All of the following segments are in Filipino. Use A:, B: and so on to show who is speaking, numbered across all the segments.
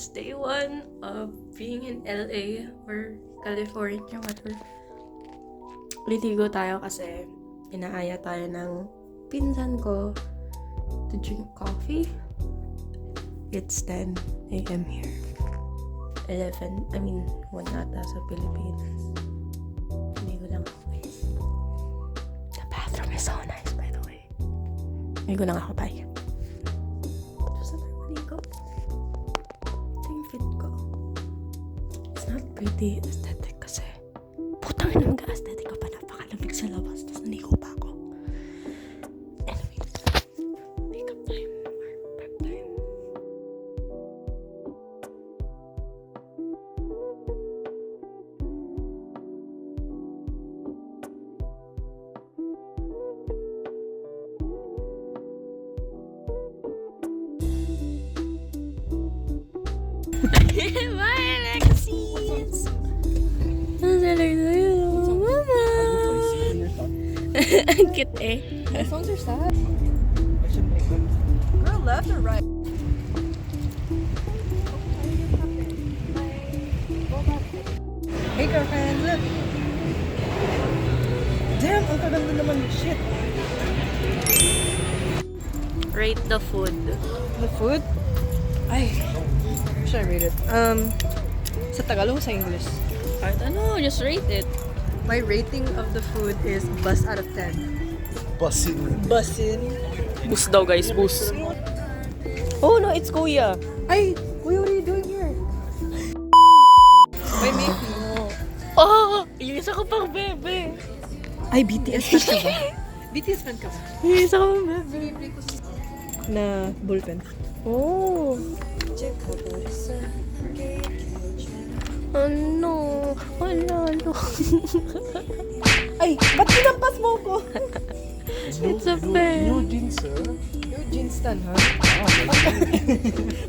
A: It's day 1 of being in LA or California, whatever. Litigo tayo kasi inaaya tayo ng pinsan ko to drink coffee. It's 10 a.m. here. 1 ata sa Pilipinas. Ligo lang ako, guys. The bathroom is so nice, by the way. Ligo lang ako, bye. Gusto tayo maligo. Ito yung fit ko. It's not pretty aesthetic kasi. Putang ina, mag-aesthetic ko pa. Napakalamig sa labas. Tapos naligo pa ako. Anyways. Makeup time. Or prep time. Bye, Alexis! Ang Mama! Ang cute eh.
B: The songs are sad. Girl, left or right? Hey girlfriend, look! Damn, ang kaganda naman. Shit.
A: Rate the food.
B: The food? Ay, how should I rate it? Sa Tagalog o sa English?
A: I don't know, just rate it.
B: My rating of the food is bus out of 10.
C: Bussin.
B: Busin.
A: Bus daw guys, bus. Oh no, it's Kuya.
B: Ay, Kuya, what are you doing here? May Mickey.
A: Oh, yung isa ko pang bebe.
B: Ay, BTS fan ka ba? BTS fan ka ba?
A: Yung isa ko pang bebe.
B: Na ballpen.
A: Oh. Ano? Wala, no.
B: Ay, ba't kinampas mo ko?
A: It's a bear.
C: New jeans, sir.
B: Yung jeans tan, ha?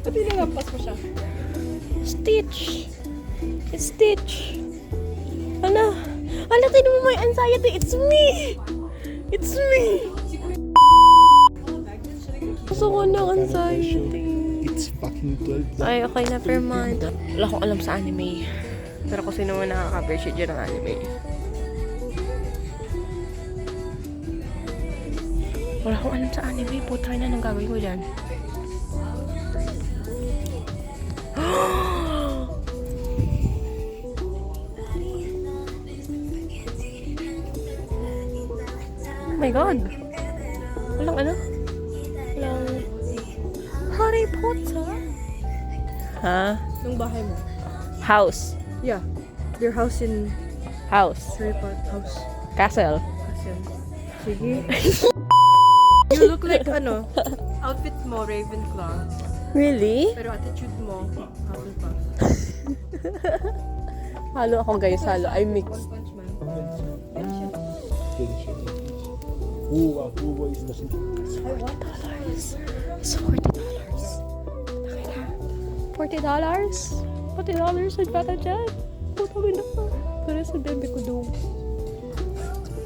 B: Ba't kinampas mo siya?
A: Stitch. It's Stitch. Ala, tinan mo may anxiety. It's me. It's me. Gusto ko ng anxiety.
C: It's fucking 12.
A: Ay, okay na, per month. Wala akong alam sa anime. Pero kung sino man nakaka-appreciate dyan ng anime. Wala akong alam sa anime. Puta na, anong gagawin ko dyan? Oh my God! Walang ano? Walang Harry Potter? Ha?
B: Nung bahay mo?
A: House.
B: Yeah. Your house in
A: House.
B: Harry Potter house.
A: Castle.
B: Kasi, sige. You look like, outfit mo, Ravenclaw.
A: Really?
B: Pero attitude mo, Hufflepuff.
A: Halo ako guys, halo. I mix.
B: One Punch Man.
C: Who is the shit?
A: $40. It's $40. $40? Nagbata dyan. Putang ina ka. Para sa bebe ko doon.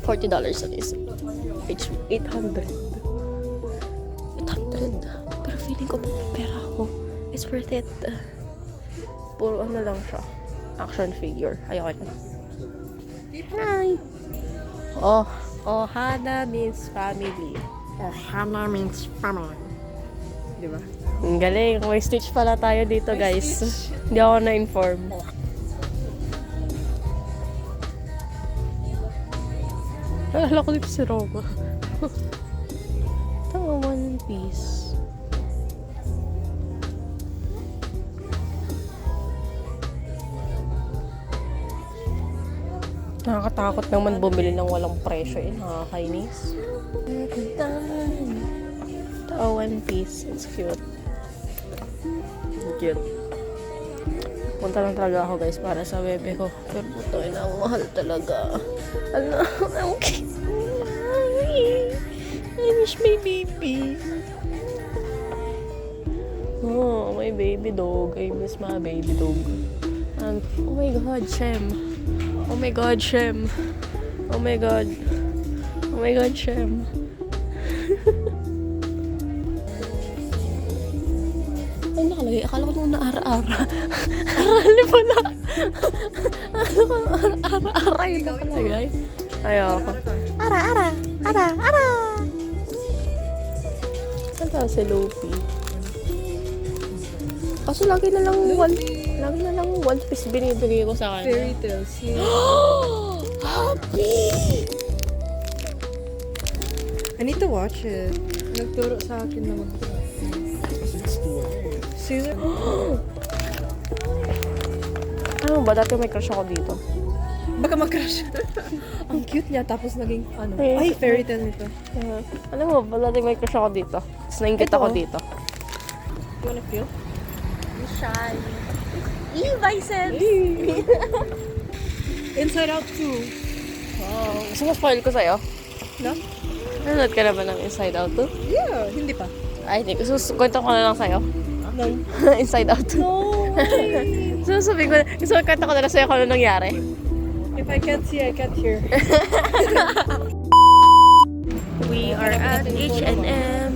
A: $40 ang isa. It's 800. 800. Pero feeling ko pera ako. It's worth it. Puro ano lang siya. Action figure. Ayoko na. Hi! Ohana means family.
B: Ohana means family. Diba?
A: Ang galing. May Stitch pala tayo dito, guys. Hindi ako na-inform. Alala ko dito si Roma. Ito, One Piece. Nakakatakot naman bumili ng walang presyo eh. Nakakainis. Ito, One Piece. It's cute. Cute. Punta lang talaga ako guys para sa bebe ko. Pero puto na ang mahal talaga. Ano? Ang cute. I miss my baby. Oh, my baby dog. I miss my baby dog. And, oh my God, Shem. Oh my God, Shem. Oh my God. Oh my God, Shem. Ano nakalagay? Akala ko nung naara-ara. Arali pala. Ano ko ara-ara yun nakalagay? Ayoko. Ara-ara. Ara-ara. Saan tayo si Luffy? Kaso lagi na lang one piece binibigay ko sa kanya.
B: Fairy tales.
A: Happy!
B: I need to watch it. Nagturo sa akin naman. Caesar?
A: Ano ba? Dati may crush ako dito.
B: Baka mag-crush. Ang cute niya, tapos naging ano.
A: Hey.
B: Ay, fairy tale nito.
A: Alam mo ba? Dati may crush ako dito. Tapos nainggit
B: Ito.
A: ako dito.
B: You wanna feel?
A: Shy. Bison!
B: Inside Out 2.
A: Wow. Gusto mo spoil ko sa'yo?
B: No?
A: Nanonood ka na ba ng Inside Out 2?
B: Yeah, hindi pa.
A: Ay, hindi. Kwento ko na lang sa'yo.
B: No.
A: Inside Out 2.
B: No!
A: Sabi ko, gusto ko kwento ko na lang sa'yo kung ano nangyari.
B: If I can't see, I can't hear.
A: We are at H&M.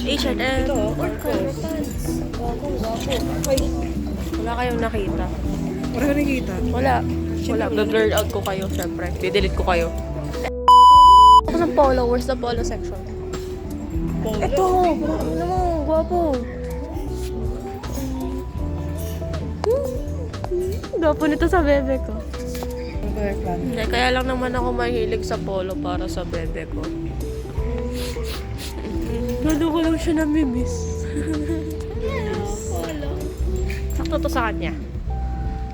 A: H&M.
B: Ito,
A: Orca pants.
B: Ay,
A: Wala kayong nakita.
B: wala ka nakikita.
A: Wala. Wala. Blur out ko kayo, syempre. Didelete ko kayo. Ako sa polo. Where's the polo section? Ito! Ano mo? Gwapo. Gwapo nito sa bebe ko.
B: Ano ba yung plan?
A: Hindi, kaya lang naman ako mahilig sa polo para sa bebe ko. Lalo ko lang siya namimiss. Polo. Sakto to sa kanya.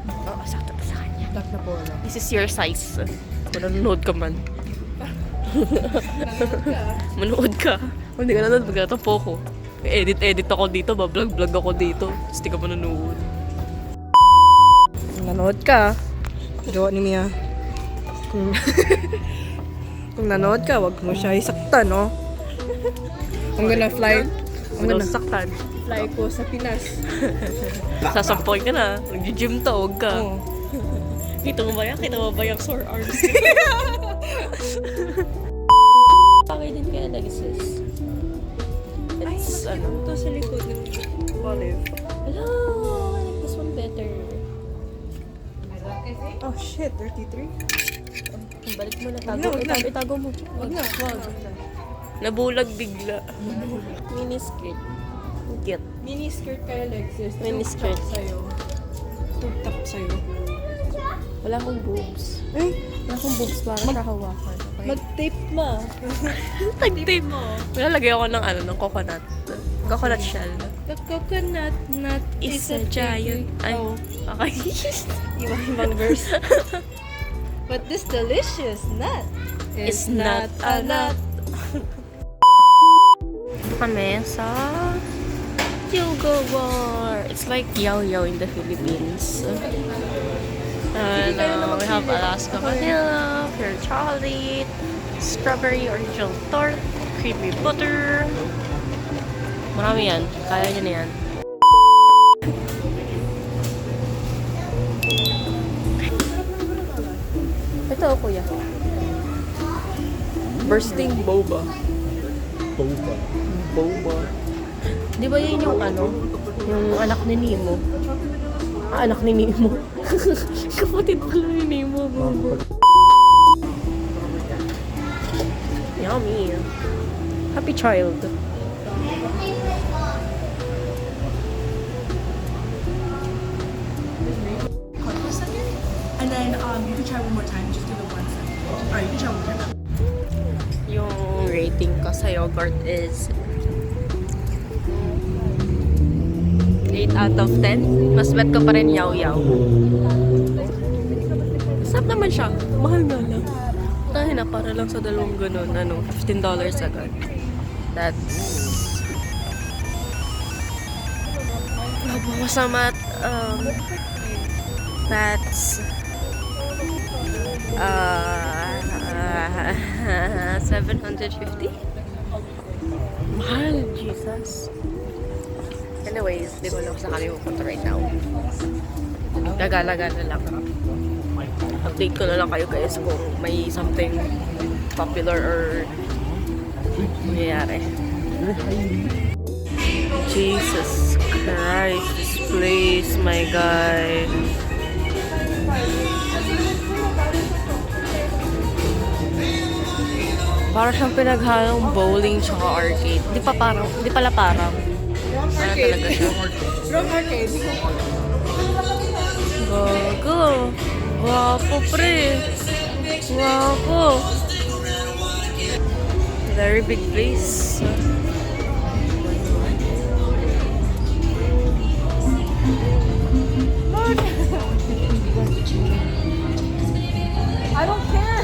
A: Oo, sakto to sa kanya.
B: Black na polo.
A: This is your size. Kung nanonood ka man. Manood ka. Kung hindi ka nanonood, magkatapo ko. Edit ako dito, bablog ako dito. Tapos di ka manonood.
B: Kung nanood ka, gawa ni Mia. Kung, kung nanood ka, wag mo siya isaktan, no? I'm gonna fly. I'm
A: Ano
B: gonna
A: saktan?
B: fly ko sa Pinas.
A: Sasampoy ka na. Nag-gym to, huwag ka.
B: Oo.
A: Kita mo ba yan? Kita mo ba yung sore arms? Bagay din kaya nag-sis. It's, ano?
B: Ito sa likod ng olive.
A: Hello! I like this one better.
B: Oh shit, 33?
A: Balik mo na,
B: Wag na, wag na.
A: itago mo.
B: Wag na, wag.
A: Nabulag bigla. Mini skirt. Cute.
B: Mini skirt kay Alexis.
A: Mini
B: Tube
A: skirt.
B: top sa'yo. Tube top sa'yo.
A: Wala akong boobs.
B: Ay,
A: Wala akong boobs para sa hawakan. Okay?
B: mag-tape mo.
A: Tag-tape mo. Malalagay ako ng ano, ng coconut. Coconut shell.
B: The coconut nut
A: Is a giant. Ay,
B: Oh,
A: okay.
B: ibang verse. But this delicious nut
A: Is not a nut. Kami sa Yoga Bar. It's like Yao in the Philippines. And we have Alaska Vanilla, Pure Chocolate, Strawberry Original Tart, Creamy Butter. Marami yan. Kaya nyo na yan. Ito, kuya. Bursting boba.
C: Boba.
A: Boba. Di ba yun yung ano? Yung anak ni Nemo? Ah, anak ni Nemo. Kapatid pala ni Nemo. Boba. Yummy. Happy child.
D: And then you can try one more time, just do the one second. Alright, you can try one more time.
A: Yung rating ko sa yogurt is 8 out of 10. Mas bet ko pa rin yaw-yaw. Sarap naman siya. Mahal nga lang. Ay na, para lang sa dalawang ganun. Ano, $15 agad. That's... Nabawa sa mat. That's... 750? Mahal, Jesus. Anyways, di ko alam sa kami pupunta right now. Gagalaga na lang. Update ko na lang kayo guys kung may something popular or nangyayari. Jesus Christ, this place, my guy. Para siyang pinaghalong bowling tsaka arcade. Di pala parang. Ano talaga siya?
B: Wrong arcade.
A: Gago. Guwapo, pre. Guwapo. Very big place.
B: I don't care.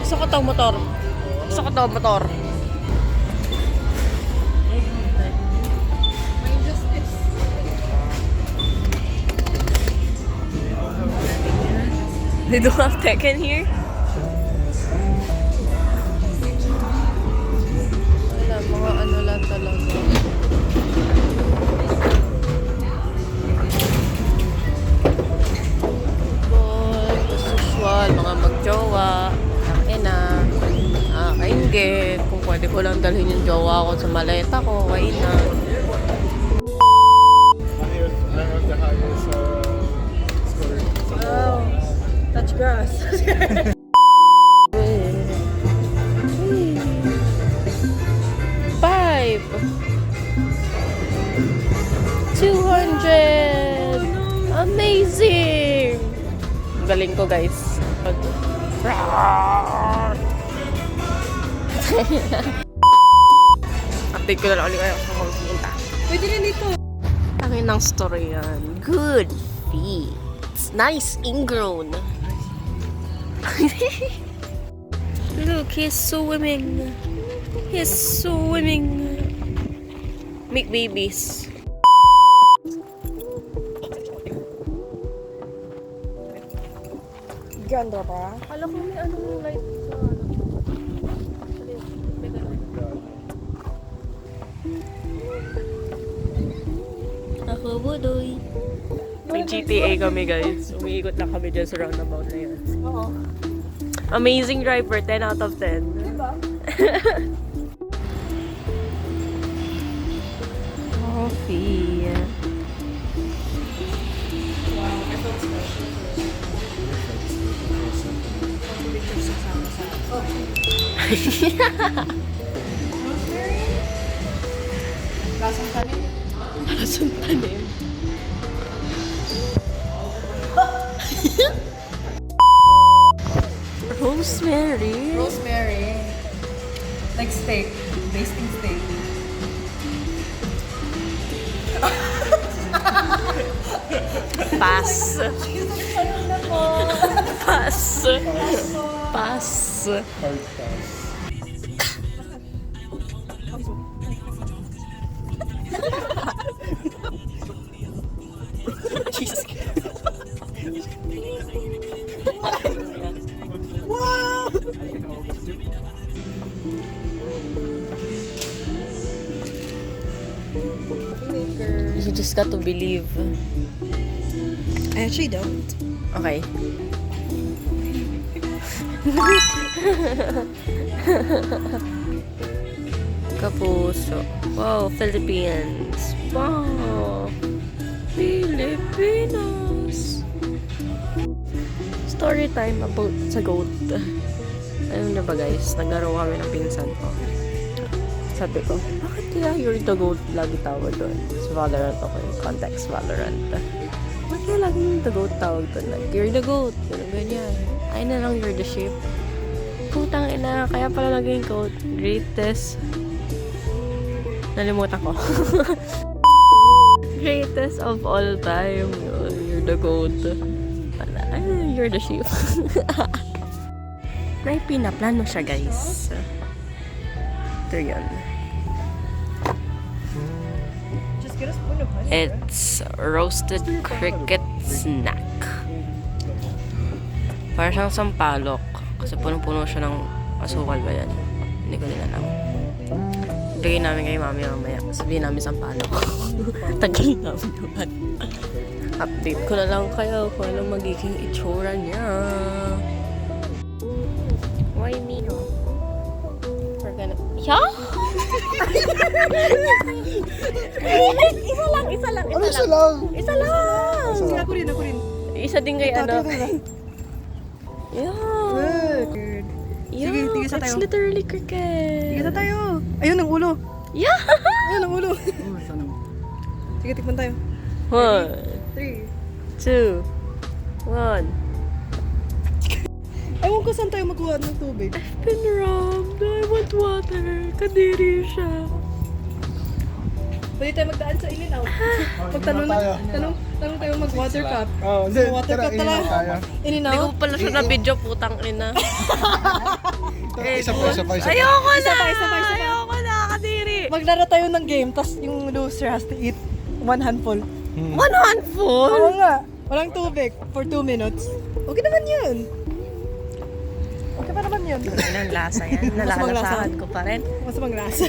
A: Gusto ko tong motor. Gusto ko tong motor. They don't have Tekken here? Wala, mga ano lang talaga. Boy, as usual, mga magjowa, ang ina, kainggit, kung pwede ko lang dalhin yung jowa ko sa maleta ko, kain na.
C: I have the highest score.
B: Oh, touch grass.
A: 5 200 Amazing! Galing ko, guys. Update ko na lang ulit kayo sa magpunta.
B: Pwede rin dito.
A: Tangin ng story yan. Good feet. Nice ingrown. Look, he's swimming. He's swimming. Make babies.
B: Ganda pa.
A: Kala ko may anong light sa ano. Ako budoy. May GTA kami, guys. Umiikot lang kami dyan sa roundabout na yan.
B: Oo.
A: Amazing driver, 10 out of 10.
B: Diba?
A: Coffee.
B: Wow, I felt special. Pictures kasama sa... Oh. Rosemary? Lasang tanin?
A: Lasang tanim. Rosemary.
B: Rosemary. Like steak. Basting steak.
A: Pass. Pass. Pass.
C: Hard pass.
A: Jesus. You just got to believe.
B: I actually don't.
A: Okay. Kapuso. Wow, Philippines. Wow. Filipinos. Story time about sa goat. Ayun na ba, guys? Naglaro kami ng pinsan ko. Sabi ko, bakit kaya you're the goat lagi tawag doon? Sa Valorant ako yung context Valorant. Bakit kaya lagi yung the goat tawag doon? Like, you're the goat. Ganyan. Ay na lang, you're the sheep. Putang ina, kaya pala naging goat. Greatest. Nalimutan ko. Greatest of all time. You're the goat. Ay, you're the sheep. May pinaplano siya, guys. Ito yun.
B: Just get a spoon of honey.
A: It's roasted cricket snack. Para siyang sampalok. Kasi punong-puno siya ng asukal ba yan? Hindi ko din alam. Bigay namin kay mami mamaya. Sabihin namin sampalok. Tagalin namin naman. Update ko na lang kayo kung anong magiging itsura niya. Why me? Yeah? isa lang.
C: Ano isa lang?
A: Isa lang.
B: Sige, ako rin.
A: Isa din kay ano.
B: Ito.
A: Yeah.
B: Good.
A: Yeah,
B: Sige, tigisa
A: it's
B: tayo.
A: literally cricket.
B: Sige na tayo. Ayun ang ulo.
A: Yeah.
B: Ayun ang ulo.
C: Oh, sana.
B: Sige, tikman tayo.
A: 1,
B: 3.
A: 2, 1.
B: Ewan ko saan tayo magkuha ng tubig.
A: Been robbed. I want water. Kadiri siya.
B: Pwede tayo magdaan sa in-and-out. Magtanong
C: tayo.
B: tanong tayo mag-water cup.
C: Oh, hindi.
B: Water
C: Tara,
B: cup tala.
C: inom tayo.
A: Hindi ko
B: In-and-out.
A: pala siya na video, putang ina.
C: Isa pa.
A: Ayoko na!
B: Isa pa.
A: Ayoko na, kadiri!
B: Maglaro tayo ng game, tapos yung loser has to eat one handful.
A: One handful?
B: Oo nga. Walang tubig for 2 minutes. Okay naman yun. Okay pa naman yun.
A: Anong lasa yan? Nalalasahan ko pa rin.
B: Mas manglasa.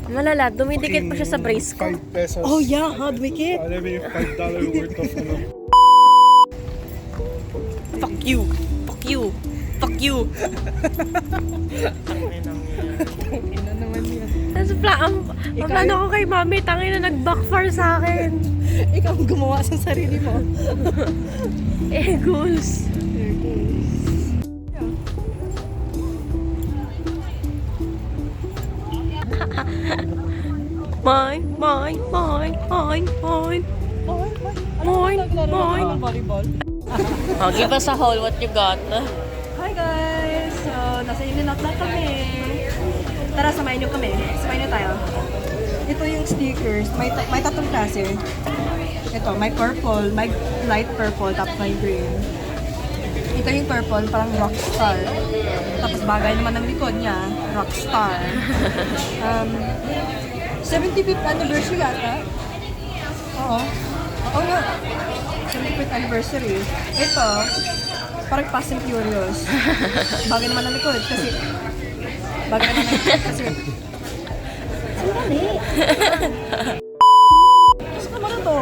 A: Malala, dumidikit pa siya sa brace ko.
C: 5 pesos.
B: Oh yeah, hard wicket.
C: Alam mo yung $5 worth of ano.
A: Fuck you! Fuck you! Fuck you!
B: Ina naman yan.
A: Tapos ang plano ko kay mami, tangin na nag-backfire sa akin.
B: Ikaw ang gumawa sa sarili mo.
A: Eagles. Mine.
B: Volleyball.
A: Oh, give us a haul what you got.
B: Hi guys! So, nasa in-and-out na kami. Tara, samayin niyo kami. Samayin niyo tayo. Ito yung stickers. May tatlong klase. Ito, may purple, may light purple, tapos may green. Ito yung purple, parang rockstar. Tapos bagay naman ang likod niya, rockstar. 75th anniversary yata. Oo. Oo nga. 75th anniversary. Ito, parang Fast and Furious. Bagay naman ang likod kasi Sandali. Gusto naman ito.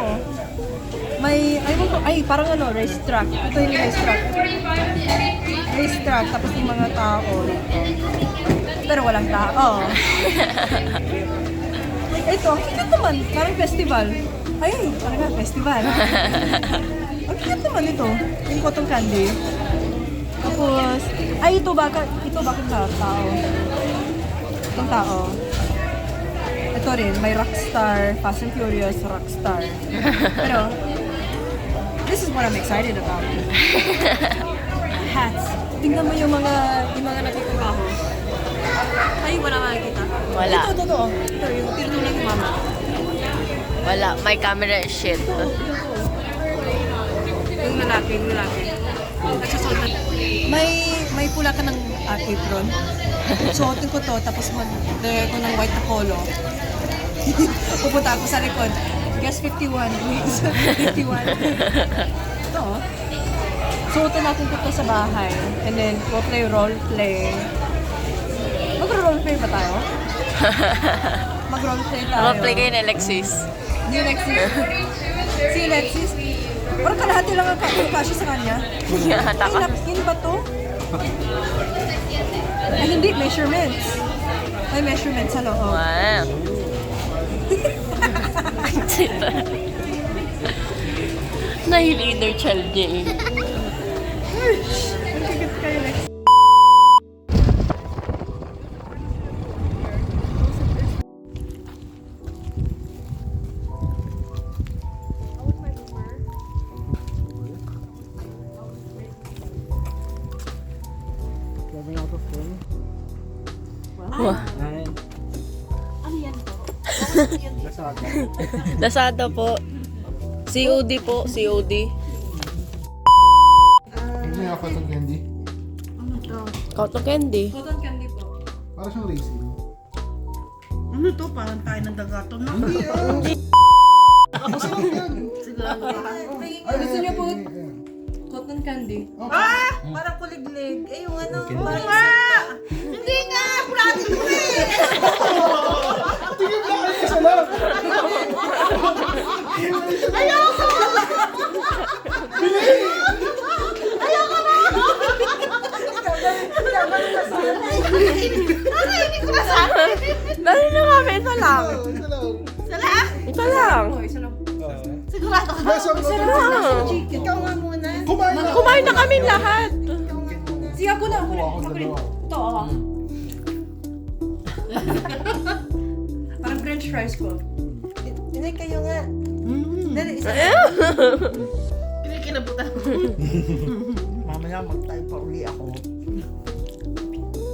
B: Parang ano, racetrack. Ito yung racetrack. Racetrack, tapos yung mga tao dito. Pero walang tao. Ito, ang cute naman. Parang festival. Ayun, parang nga, festival. Ang cute naman ito. Yung cotton candy. Tapos, ito bakit tao? Itong tao. Ito rin, may Rockstar, Fast and Furious Rockstar. Pero, this is what I'm excited about. Hats. Tingnan mo yung mga nagtatrabaho. Ay, wala makikita.
A: Wala.
B: Ito. Ito, yung tinutunan ni mama.
A: Wala. My camera is shit.
B: Yung lalaki. Nagsusuot na. May pula ka ng apron. Suotin ko to, tapos mag-dare ko ng white na polo. Pupunta ako sa likod. Guess 51. Please. 51. Ito, oh. Suotin natin ito sa bahay. And then, we'll play role-play. Mag-roleplay ba tayo? Mag-roleplay tayo.
A: Mag-play kayo ni Alexis.
B: Ni Alexis? Si Alexis? Parang kalahati lang ang kasya sa kanya. Ay, napkin ba to? Ay, hindi. Measurements. May measurements sa loob.
A: Wow. Nahil inner child niya eh.
B: Ang kagit kayo, Lex.
C: Driving out of phone.
A: Wow.
C: Lasada.
A: Lazada po. COD po. COD.
C: Hindi na ako ng candy.
A: Cotton candy.
B: Cotton candy po.
C: Para siyang racing.
D: Ano to? Parang tayo ng dagato na.
C: Masarap yan.
B: Ay, gusto niyo po cotton candy?
D: Ah! Parang kuliglig. Eh, yung ano, parang isang Hindi nga! Pulatin mo eh!
C: Tingin mo kayo isa lang.
D: Ayoko! Ayoko na! Hindi ko na
A: Isa lang.
B: Isa lang.
D: Sigurado ka.
C: Basta mo
D: Ikaw nga muna.
A: Kumain na kami lahat.
B: Sige, ako na.
C: Ako dalawa.
B: Ito, Parang french fries ko.
D: Hindi kayo nga. Dali, isa.
E: Kinikilabutan.
D: Mamaya mag-type pa uli ako.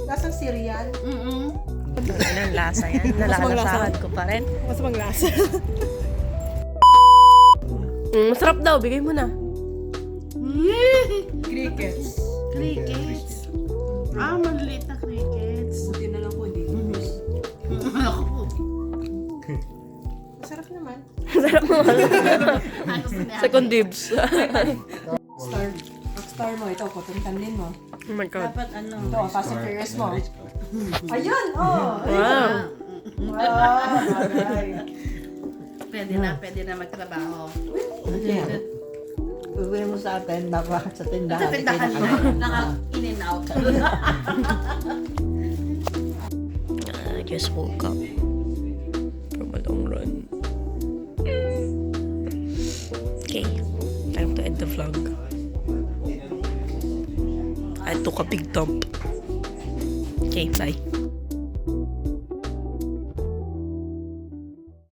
D: Lasang cereal.
A: Anong lasa yan? Nalalasahan ko pa rin.
B: Mas maglasa.
A: Masarap daw. Bigay mo na.
B: Crickets.
E: Crickets. Maliliit na crickets.
B: Buti na lang po, hindi.
E: Ako po.
D: Masarap naman.
A: Second dibs.
B: Rockstar mo. Ito, cotton candy mo.
A: Oh my God.
E: Dapat ano.
B: Ito, Fast and Furious mo. Ayun! Oh!
A: Wow.
E: Pwede na magtrabaho.
D: Uwi mo sa atin, dapat sa tindahan.
E: Sa tindahan mo. In and out.
A: I just woke up from a long run. Okay, time to end the vlog. I took a big dump. Okay, bye.